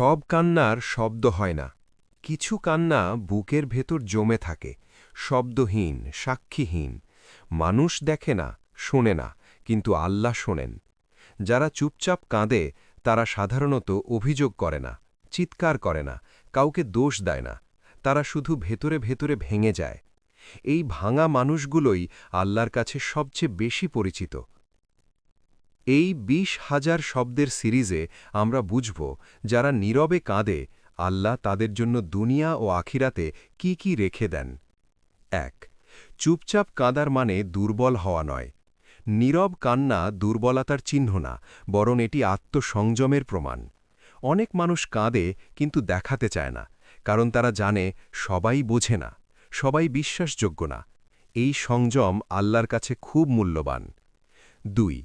সব কান্নার শব্দ হয় না। কিছু কান্না বুকের ভেতর জমে থাকে, শব্দহীন, সাক্ষীহীন। মানুষ দেখে না, শোনে না, কিন্তু আল্লাহ শোনেন। যারা চুপচাপ কাঁদে তারা সাধারণত অভিযোগ করে না, চিৎকার করে না, কাউকে দোষ দেয় না। তারা শুধু ভেতরে ভেতরে ভেঙে যায়। এই ভাঙা মানুষগুলোই আল্লাহর কাছে সবচেয়ে বেশি পরিচিত। এই ২০,০০০ শব্দের সিরিজে আমরা বুঝব যারা নীরবে কাঁদে আল্লাহ তাদের জন্য দুনিয়া ও আখিরাতে কি কি রেখে দেন। ১. চুপচাপ কাঁদার মানে দুর্বল হওয়া নয়। নীরব কান্না দুর্বলতার চিহ্ন না, বরং এটি আত্মসংযমের প্রমাণ। অনেক মানুষ কাঁদে কিন্তু দেখাতে চায় না, কারণ তারা জানে সবাই বোঝে না, সবাই বিশ্বাসযোগ্য না। এই সংযম আল্লাহর কাছে খুব মূল্যবান। ২.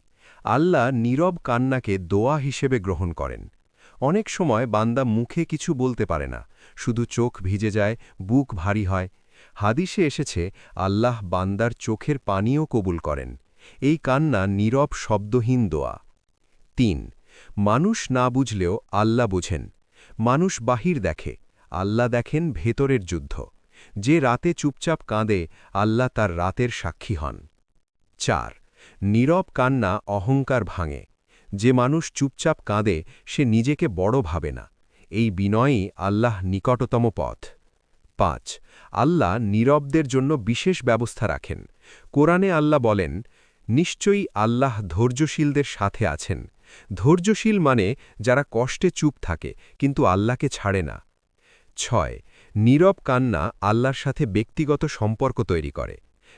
আল্লাহ নীরব কান্নাকে দোয়া হিসেবে গ্রহণ করেন। অনেক সময় বান্দা মুখে কিছু বলতে পারে না, শুধু চোখ ভিজে যায়, বুক ভারী হয়। হাদিসে এসেছে আল্লাহ বান্দার চোখের পানিও কবুল করেন। এই কান্না নীরব শব্দহীন দোয়া। ৩. মানুষ না বুঝলেও আল্লাহ বুঝেন। মানুষ বাহির দেখে, আল্লাহ দেখেন ভেতরের যুদ্ধ। যে রাতে চুপচাপ কাঁদে আল্লাহ তার রাতের সাক্ষী হন। ৪. নীরব কান্না অহংকার ভাঙে। যে মানুষ চুপচাপ কাঁদে সে নিজেকে বড় ভাবে না। এই বিনয়ই আল্লাহ নিকটতম পথ। ৫. আল্লাহ নীরবদের জন্য বিশেষ ব্যবস্থা রাখেন। কোরআনে আল্লাহ বলেন, নিশ্চয়ই আল্লাহ ধৈর্যশীলদের সাথে আছেন। ধৈর্যশীল মানে যারা কষ্টে চুপ থাকে কিন্তু আল্লাহকে ছাড়ে না। ৬. নীরব কান্না আল্লাহর সাথে ব্যক্তিগত সম্পর্ক তৈরি করে।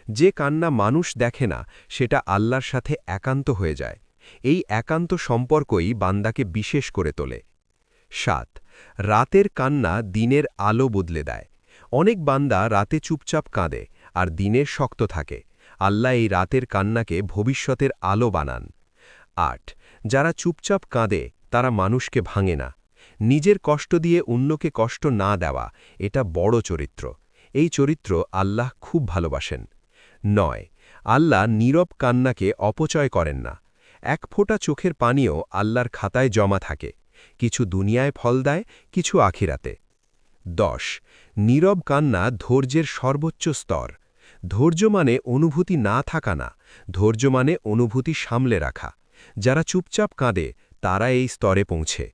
যে কান্না মানুষ দেখে না সেটা আল্লাহর সাথে একান্ত হয়ে যায়। এই একান্ত সম্পর্কই বান্দাকে বিশেষ করে তোলে। ৭. রাতের কান্না দিনের আলো বদলে দেয়। অনেক বান্দা রাতে চুপচাপ কাঁদে আর দিনের শক্ত থাকে। আল্লাহ এই রাতের কান্নাকে ভবিষ্যতের আলো বানান। ৮. যারা চুপচাপ কাঁদে তারা মানুষকে ভাঙে না। নিজের কষ্ট দিয়ে অন্যকে কষ্ট না দেওয়া, এটা বড় চরিত্র। এই চরিত্র আল্লাহ খুব ভালোবাসেন। ৯. আল্লাহ নীরব কান্নাকে অপচয় করেন না। এক ফোঁটা চোখের পানিও আল্লাহর খাতায় জমা থাকে। কিছু দুনিয়ায় ফল দেয়, কিছু আখিরাতে। ১০. নীরব কান্না ধৈর্যের সর্বোচ্চ স্তর। ধৈর্য মানে অনুভূতি না থাকা না, ধৈর্য মানে অনুভূতি সামলে রাখা। যারা চুপচাপ কাঁদে তারা এই স্তরে পৌঁছে।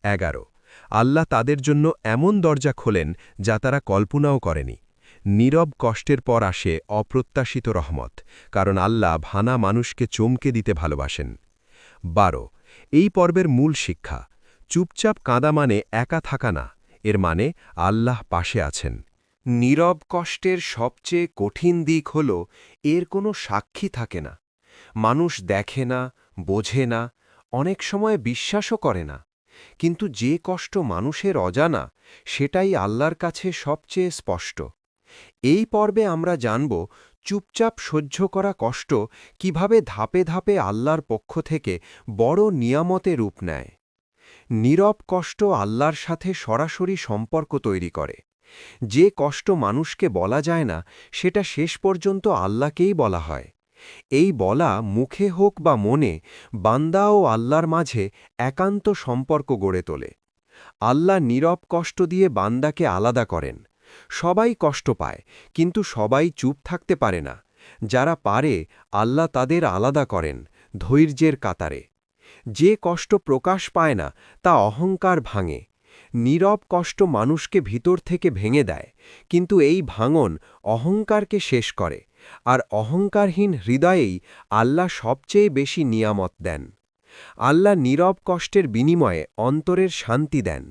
১১. আল্লাহ তাদের জন্য এমন দরজা খোলেন যা তারা কল্পনাও করেনি। নীরব কষ্টের পর আসে অপ্রত্যাশিত রহমত, কারণ আল্লাহ ভানা মানুষকে চমকে দিতে ভালোবাসেন। ১২. এই পর্বের মূল শিক্ষা, চুপচাপ কাঁদা মানে একা থাকা না, এর মানে আল্লাহ পাশে আছেন। নীরব কষ্টের সবচেয়ে কঠিন দিক হল এর কোনো সাক্ষী থাকে না। মানুষ দেখে না, বোঝে না, অনেক সময় বিশ্বাসও করে না। কিন্তু যে কষ্ট মানুষের অজানা, সেটাই আল্লাহর কাছে সবচেয়ে স্পষ্ট। এই পর্বে আমরা জানব চুপচাপ সহ্য করা কষ্ট কিভাবে ধাপে ধাপে আল্লাহর পক্ষ থেকে বড় নিয়ামতে রূপ নেয়। নীরব কষ্ট আল্লাহর সাথে সরাসরি সম্পর্ক তৈরি করে। যে কষ্ট মানুষকে বলা যায় না সেটা শেষ পর্যন্ত আল্লাহকেই বলা হয়। এই বলা মুখে হোক বা মনে, বান্দা ও আল্লাহর মাঝে একান্ত সম্পর্ক গড়ে তোলে। আল্লাহ নীরব কষ্ট দিয়ে বান্দাকে আলাদা করেন। সবাই কষ্ট পায়, কিন্তু সবাই চুপ থাকতে পারে না। যারা পারে আল্লাহ তাদের আলাদা করেন ধৈর্যের কাতারে। যে কষ্ট প্রকাশ পায় না তা অহংকার ভাঙে। নীরব কষ্ট মানুষকে ভিতর থেকে ভেঙে দেয়, কিন্তু এই ভাঙন অহংকারকে শেষ করে। আর অহংকারহীন হৃদয়েই আল্লাহ সবচেয়ে বেশি নিয়ামত দেন। আল্লাহ নীরব কষ্টের বিনিময়ে অন্তরের শান্তি দেন।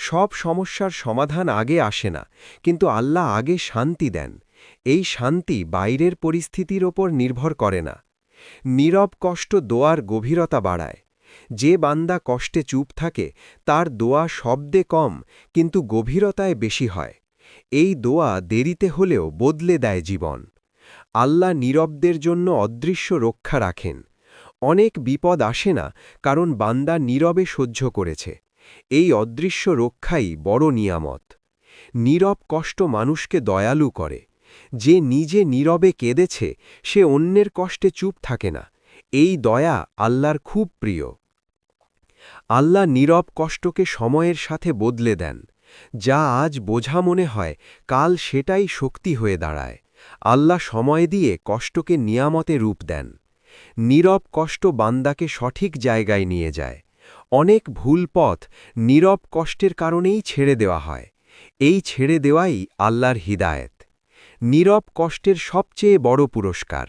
সব সমস্যার সমাধান আগে আসে না, কিন্তু আল্লাহ আগে শান্তি দেন। এই শান্তি বাইরের পরিস্থিতির ওপর নির্ভর করে না। নীরব কষ্ট দোয়ার গভীরতা বাড়ায়। যে বান্দা কষ্টে চুপ থাকে তার দোয়া শব্দে কম, কিন্তু গভীরতায় বেশি হয়। এই দোয়া দেরিতে হলেও বদলে দেয় জীবন। আল্লাহ নীরবদের জন্য অদৃশ্য রক্ষা রাখেন। অনেক বিপদ আসে না কারণ বান্দা নীরবে সহ্য করেছে। এই অদৃশ্য রক্ষাই বড় নিয়ামত। নীরব কষ্ট মানুষকে দয়ালু করে। যে নিজে নীরবে কেঁদেছে সে অন্যের কষ্টে চুপ থাকে না। এই দয়া আল্লাহর খুব প্রিয়। আল্লাহ নীরব কষ্টকে সময়ের সাথে বদলে দেন। যা আজ বোঝা মনে হয় কাল সেটাই শক্তি হয়ে দাঁড়ায়। আল্লাহ সময় দিয়ে কষ্টকে নিয়ামতে রূপ দেন। নীরব কষ্ট বান্দাকে সঠিক জায়গায় নিয়ে যায়। অনেক ভুল পথ নীরব কষ্টের কারণেই ছেড়ে দেওয়া হয়। এই ছেড়ে দেওয়াই আল্লাহর হিদায়েত। নীরব কষ্টের সবচেয়ে বড় পুরস্কার।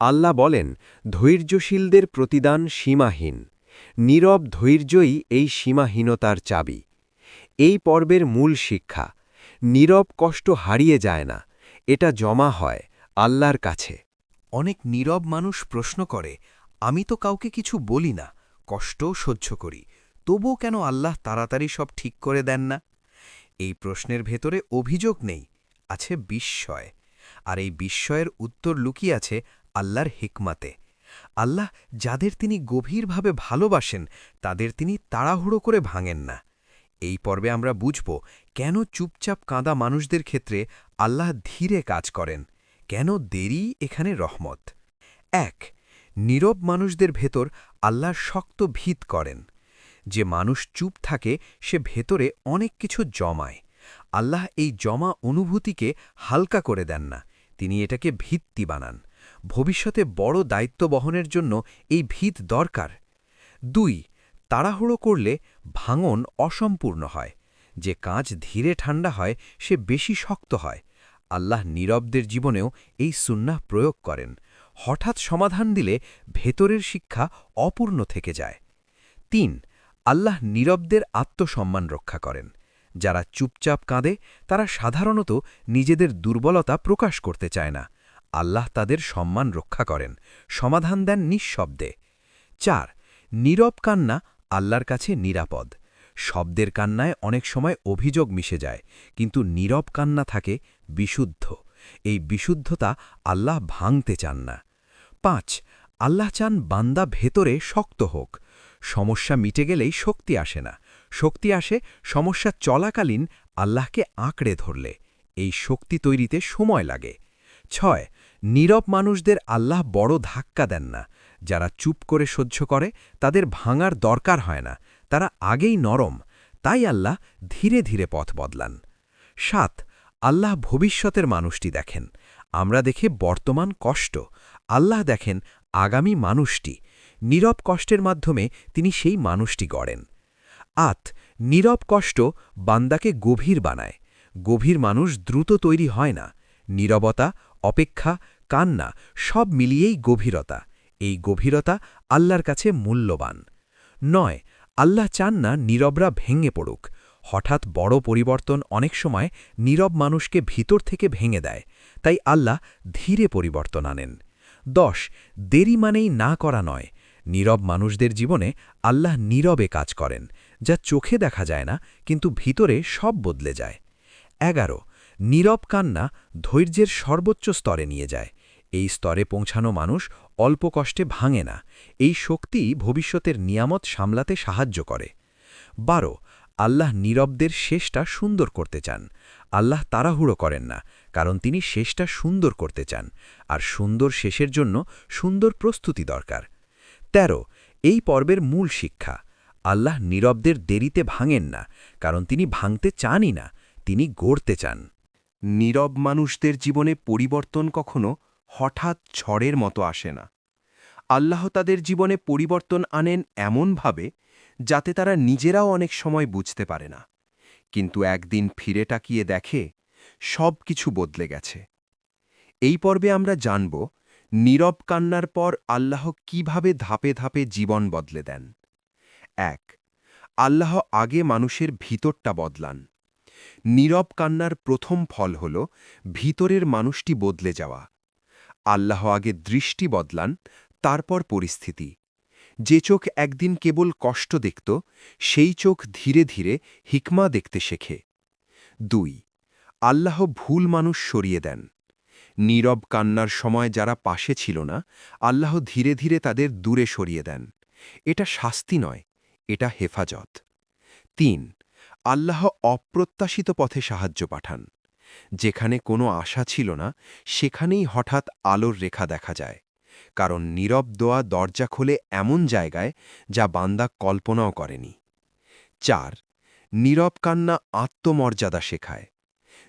আল্লাহ বলেন, ধৈর্যশীলদের প্রতিদান সীমাহীন। নীরব ধৈর্যই এই সীমাহীনতার চাবি। এই পর্বের মূল শিক্ষা: নীরব কষ্ট হারিয়ে যায় না, এটা জমা হয় আল্লাহর কাছে। অনেক নীরব মানুষ প্রশ্ন করে, আমি তো কাউকে কিছু বলি না, কষ্টও সহ্য করি, তবুও কেন আল্লাহ তাড়াতাড়ি সব ঠিক করে দেন না? এই প্রশ্নের ভেতরে অভিযোগ নেই, আছে বিস্ময়। আর এই বিস্ময়ের উত্তর লুকিয়ে আছে আল্লাহর হিকমাতে। আল্লাহ যাদের তিনি গভীরভাবে ভালোবাসেন তাদের তিনি তাড়াহুড়ো করে ভাঙেন না। এই পর্বে আমরা বুঝব কেন চুপচাপ কাঁদা মানুষদের ক্ষেত্রে আল্লাহ ধীরে কাজ করেন, কেন দেরি এখানে রহমত। ১. নীরব মানুষদের ভেতর আল্লাহ শক্ত ভিত করেন। যে মানুষ চুপ থাকে সে ভেতরে অনেক কিছু জমায়। আল্লাহ এই জমা অনুভূতিকে হালকা করে দেন না, তিনি এটাকে ভিত্তি বানান। ভবিষ্যতে বড় দায়িত্ব বহনের জন্য এই ভিত দরকার। ২. তাড়াহুড়ো করলে ভাঙন অসম্পূর্ণ হয়। যে কাঁচ ধীরে ঠান্ডা হয় সে বেশি শক্ত হয়। আল্লাহ নীরবদের জীবনেও এই সুন্নাহ প্রয়োগ করেন। হঠাৎ সমাধান দিলে ভেতরের শিক্ষা অপূর্ণ থেকে যায়। ৩. আল্লাহ নীরবদের আত্মসম্মান রক্ষা করেন। যারা চুপচাপ কাঁদে তারা সাধারণত নিজেদের দুর্বলতা প্রকাশ করতে চায় না। আল্লাহ তাদের সম্মান রক্ষা করেন, সমাধান দেন নিঃশব্দে। ৪. নীরব কান্না আল্লাহর কাছে নিরাপদ। শব্দের কান্নায় অনেক সময় অভিযোগ মিশে যায়, কিন্তু নীরব কান্না থাকে বিশুদ্ধ। এই বিশুদ্ধতা আল্লাহ ভাঙতে চান না। ৫. আল্লাহ চান বান্দা ভেতরে শক্ত হোক। সমস্যা মিটে গেলেই শক্তি আসে না, শক্তি আসে সমস্যা চলাকালীন আল্লাহকে আঁকড়ে ধরলে। এই শক্তি তৈরিতে সময় লাগে। ৬. নীরব মানুষদের আল্লাহ বড় ধাক্কা দেন না। যারা চুপ করে সহ্য করে তাদের ভাঙার দরকার হয় না, তারা আগেই নরম, তাই আল্লাহ ধীরে ধীরে পথ বদলান। ৭. আল্লাহ ভবিষ্যতের মানুষটি দেখেন। আমরা দেখে বর্তমান কষ্ট, আল্লাহ দেখেন আগামী মানুষটি। নীরব কষ্টের মাধ্যমে তিনি সেই মানুষটি গড়েন। ৮. নীরব কষ্ট বান্দাকে গভীর বানায়। গভীর মানুষ দ্রুত তৈরি হয় না। নীরবতা, অপেক্ষা, কান্না সব মিলিয়েই গভীরতা। এই গভীরতা আল্লাহর কাছে মূল্যবান। ৯. আল্লাহ চান না নীরবরা ভেঙে পড়ুক। হঠাৎ বড় পরিবর্তন অনেক সময় নীরব মানুষকে ভিতর থেকে ভেঙে দেয়, তাই আল্লাহ ধীরে পরিবর্তন আনেন। ১০. দেরি মানেই না করা নয়। নীরব মানুষদের জীবনে আল্লাহ নীরবে কাজ করেন, যা চোখে দেখা যায় না, কিন্তু ভিতরে সব বদলে যায়। ১১. নীরব কান্না ধৈর্যের সর্বোচ্চ স্তরে নিয়ে যায়। এই স্তরে পৌঁছানো মানুষ অল্প কষ্টে ভাঙে না। এই শক্তি ভবিষ্যতের নিয়ামত সামলাতে সাহায্য করে। ১২. আল্লাহ নীরবদের শেষটা সুন্দর করতে চান। আল্লাহ তাড়াহুড়ো করেন না, কারণ তিনি শেষটা সুন্দর করতে চান, আর সুন্দর শেষের জন্য সুন্দর প্রস্তুতি দরকার। ১৩. এই পর্বের মূল শিক্ষা: আল্লাহ নীরবদের দেরিতে ভাঙেন না, কারণ তিনি ভাঙতে চানই না, তিনি গড়তে চান। নীরব মানুষদের জীবনে পরিবর্তন কখনো হঠাৎ ঝড়ের মতো আসে না। আল্লাহ তাদের জীবনে পরিবর্তন আনেন এমনভাবে যাতে তারা নিজেরাও অনেক সময় বুঝতে পারে না, কিন্তু একদিন ফিরে তাকিয়ে দেখে সব কিছু বদলে গেছে। এই পর্বে আমরা জানব নীরব কান্নার পর আল্লাহ কিভাবে ধাপে ধাপে জীবন বদলে দেন। ১. আল্লাহ আগে মানুষের ভিতরটা বদলান। নীরব কান্নার প্রথম ফল হল ভিতরের মানুষটি বদলে যাওয়া। আল্লাহ আগে দৃষ্টি বদলান, তারপর পরিস্থিতি। যে চোখ একদিন কেবল কষ্ট দেখত, সেই চোখ ধীরে ধীরে হিকমা দেখতে শেখে। ২. আল্লাহ ভুল মানুষ সরিয়ে দেন। নীরব কান্নার সময় যারা পাশে ছিল না, আল্লাহ ধীরে ধীরে তাদের দূরে সরিয়ে দেন। এটা শাস্তি নয়, এটা হেফাজত। ৩. আল্লাহ অপ্রত্যাশিত পথে সাহায্য পাঠান। যেখানে কোনো আশা ছিল না, সেখানেই হঠাৎ আলোর রেখা দেখা যায়। কারণ নীরব দোয়া দরজা খোলে এমন জায়গায় যা বান্দা কল্পনাও করেনি। 4. নীরব কান্না আত্মমর্যাদা শেখায়।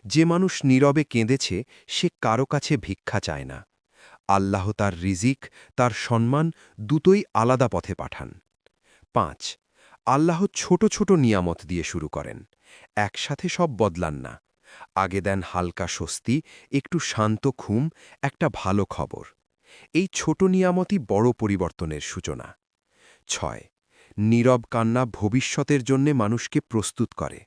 যে মানুষ নীরবে কেঁদেছে সে কারো কাছে ভিক্ষা চায় না। আল্লাহ তার রিজিক, তার সম্মান দুটোই আলাদা পথে পাঠান। 5. আল্লাহ ছোট ছোট নিয়ামত দিয়ে শুরু করেন, একসাথে সব বদলান না। আগে দেন হালকা স্বস্তি, একটু শান্ত ঘুম, একটা ভালো খবর। এই ছোট নিয়ামতই বড় পরিবর্তনের সূচনা। 6. নীরব কান্না ভবিষ্যতের জন্যে মানুষকে প্রস্তুত করে।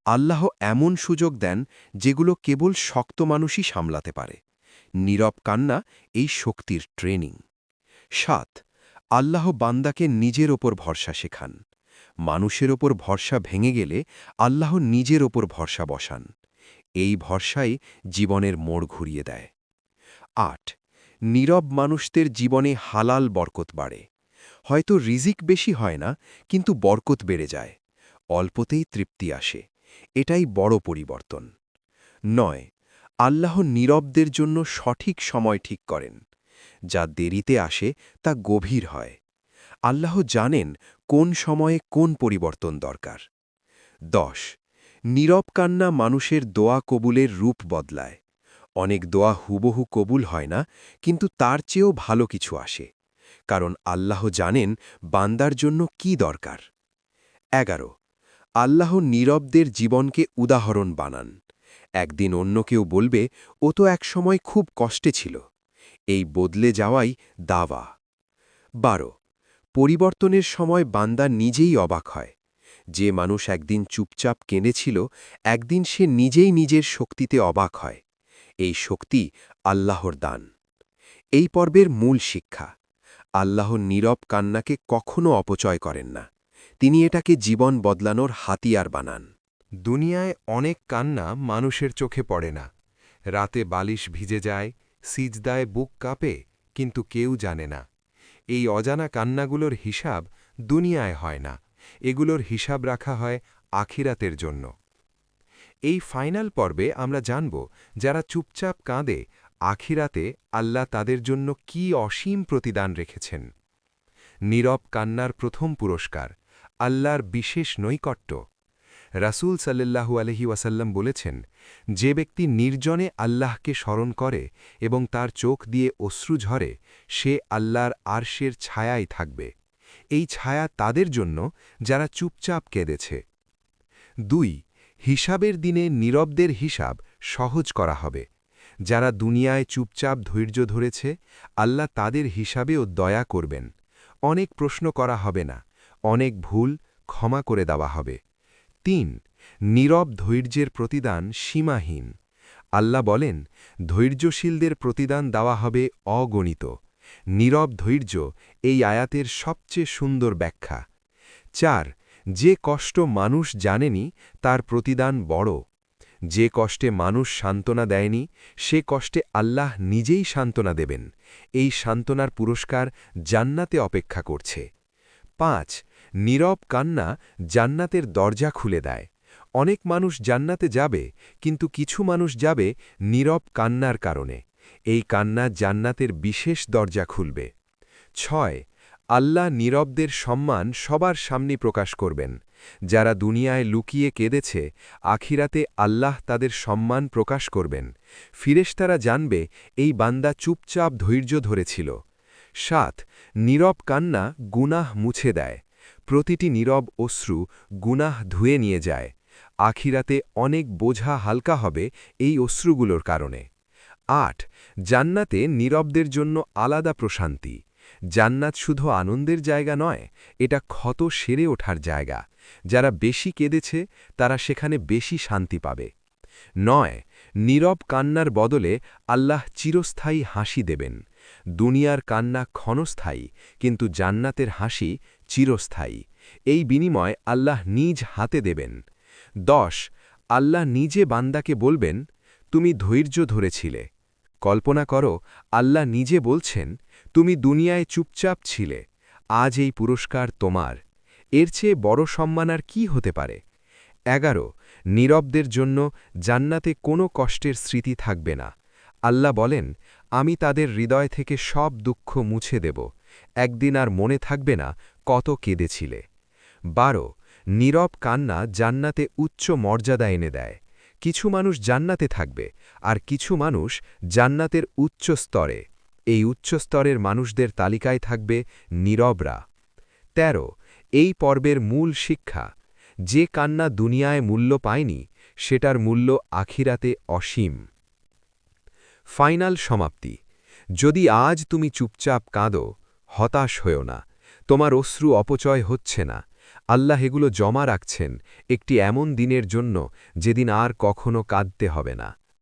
আল্লাহ এমন সুযোগ দেন যেগুলো কেবল শক্ত মানুষই সামলাতে পারে। নীরব কান্না এই শক্তির ট্রেনিং। 7. আল্লাহ বান্দাকে নিজের ওপর ভরসা শেখান। মানুষের ওপর ভরসা ভেঙে গেলে আল্লাহ নিজের ওপর ভরসা বসান। এই ভরসাই জীবনের মোড় ঘুরিয়ে দেয়। 8. নীরব মানুষদের জীবনে হালাল বরকত বাড়ে। হয়তো রিজিক বেশি হয় না, কিন্তু বরকত বেড়ে যায়। অল্পতেই তৃপ্তি আসে। এটাই বড় পরিবর্তন। 9. আল্লাহ নীরবদের জন্য সঠিক সময় ঠিক করেন। যা দেরিতে আসে তা গভীর হয়। আল্লাহ জানেন কোন সময়ে কোন পরিবর্তন দরকার। 10. নীরব কান্না মানুষের দোয়া কবুলের রূপ বদলায়। অনেক দোয়া হুবহু কবুল হয় না, কিন্তু তার চেয়েও ভালো কিছু আসে। কারণ আল্লাহ জানেন বান্দার জন্য কি দরকার। 11. আল্লাহ নীরবদের জীবনকে উদাহরণ বানান। একদিন অন্য কেউ বলবে, ও তো একসময় খুব কষ্টে ছিল। এই বদলে যাওয়াই দাওয়া। 12. পরিবর্তনের সময় বান্দা নিজেই অবাক হয়। যে মানুষ একদিন চুপচাপ কেঁদেছিল, একদিন সে নিজেই নিজের শক্তিতে অবাক হয়। এই শক্তি আল্লাহর দান। এই পর্বের মূল শিক্ষা: আল্লাহ নীরব কান্নাকে কখনো অপচয় করেন না। তিনি এটাকে জীবন বদলানোর হাতিয়ার বানান। দুনিয়ায় অনেক কান্না মানুষের চোখে পড়ে না। রাতে বালিশ ভিজে যায়, সিজদায় বুক কাঁপে, কিন্তু কেউ জানে না। এই অজানা কান্নাগুলোর হিসাব দুনিয়ায় হয় না, এগুলোর হিসাব রাখা হয় আখিরাতের জন্য। এই ফাইনাল পর্বে আমরা জানব, যারা চুপচাপ কাঁদে, আখিরাতে আল্লাহ তাদের জন্য কি অসীম প্রতিদান রেখেছেন। নীরব কান্নার প্রথম পুরস্কার: আল্লাহর বিশেষ নৈকট্য। রাসূল সাল্লাল্লাহু আলাইহি ওয়াসাল্লাম বলেছেন, যে ব্যক্তি নির্জনে আল্লাহকে স্মরণ করে এবং তার চোখ দিয়ে অশ্রু ঝরে, সে আল্লাহর আরশের ছায়ায় থাকবে। এই ছায়া তাদের জন্য যারা চুপচাপ কেঁদেছে। 2. হিসাবের দিনে নীরবদের হিসাব সহজ করা হবে। যারা দুনিয়ায় চুপচাপ ধৈর্য ধরেছে, আল্লাহ তাদের হিসাবেও দয়া করবেন। অনেক প্রশ্ন করা হবে না, অনেক ভুল ক্ষমা করে দেওয়া হবে। 3. নীরব ধৈর্যের প্রতিদান সীমাহীন। আল্লাহ বলেন, ধৈর্যশীলদের প্রতিদান দেওয়া হবে অগণিত। নীরব ধৈর্য এই আয়াতের সবচেয়ে সুন্দর ব্যাখ্যা। 4. যে কষ্ট মানুষ জানেনি, তার প্রতিদান বড়। যে কষ্টে মানুষ সান্ত্বনা দেয়নি, সে কষ্টে আল্লাহ নিজেই সান্ত্বনা দেবেন। এই সান্ত্বনার পুরস্কার জান্নাতে অপেক্ষা করছে। 5. নীরব কান্না জান্নাতের দরজা খুলে দেয়। অনেক মানুষ জান্নাতে যাবে, কিন্তু কিছু মানুষ যাবে নীরব কান্নার কারণে। এই কান্না জান্নাতের বিশেষ দরজা খুলবে। 6. আল্লাহ নীরবদের সম্মান সবার সামনে প্রকাশ করবেন। যারা দুনিয়ায় লুকিয়ে কেঁদেছে, আখিরাতে আল্লাহ তাদের সম্মান প্রকাশ করবেন। ফিরেশতারা জানবে এই বান্দা চুপচাপ ধৈর্য ধরেছিল। 7. নীরব কান্না গুনাহ মুছে দেয়। প্রতিটি নীরব অশ্রু গুনাহ ধুয়ে নিয়ে যায়। আখিরাতে অনেক বোঝা হালকা হবে এই অশ্রুগুলোর কারণে। 8. জান্নাতে নীরবদের জন্য আলাদা প্রশান্তি। জান্নাত শুধু আনন্দের জায়গা নয়, এটা ক্ষত সেরে ওঠার জায়গা। যারা বেশি কেঁদেছে, তারা সেখানে বেশি শান্তি পাবে। 9. নীরব কান্নার বদলে আল্লাহ চিরস্থায়ী হাসি দেবেন। দুনিয়ার কান্না ক্ষণস্থায়ী, কিন্তু জান্নাতের হাসি চিরস্থায়ী। এই বিনিময় আল্লাহ নিজ হাতে দেবেন। 10. আল্লাহ নিজে বান্দাকে বলবেন, তুমি ধৈর্য ধরেছিলে। কল্পনা করো, আল্লাহ নিজে বলছেন, তুমি দুনিয়ায় চুপচাপ ছিলে, আজ এই পুরস্কার তোমার। এর চেয়ে বড় সম্মান আর কি হতে পারে। 11. নীরবদের জন্য জান্নাতে কোনো কষ্টের স্মৃতি থাকবে না। আল্লাহ বলেন, আমি তাদের হৃদয় থেকে সব দুঃখ মুছে দেব, একদিন আর মনে থাকবে না কত কেঁদেছিলে। 12 নীরব কান্না জান্নাতে উচ্চ মর্যাদা এনে দেয়। কিছু মানুষ জান্নাতে থাকবে, আর কিছু মানুষ জান্নাতের উচ্চ স্তরে। এই উচ্চ স্তরের মানুষদের তালিকায় থাকবে নীরবরা। 13 এই পর্বের মূল শিক্ষা, যে কান্না দুনিয়ায় মূল্য পায়নি সেটার মূল্য আখিরাতে অসীম। ফাইনাল সমাপ্তি। যদি আজ তুমি চুপচাপ কাঁদো, হতাশ হয়েও না। তোমার অশ্রু অপচয় হচ্ছে না। আল্লাহ এগুলো জমা রাখছেন একটি এমন দিনের জন্য যেদিন আর কখনো কাঁদতে হবে না।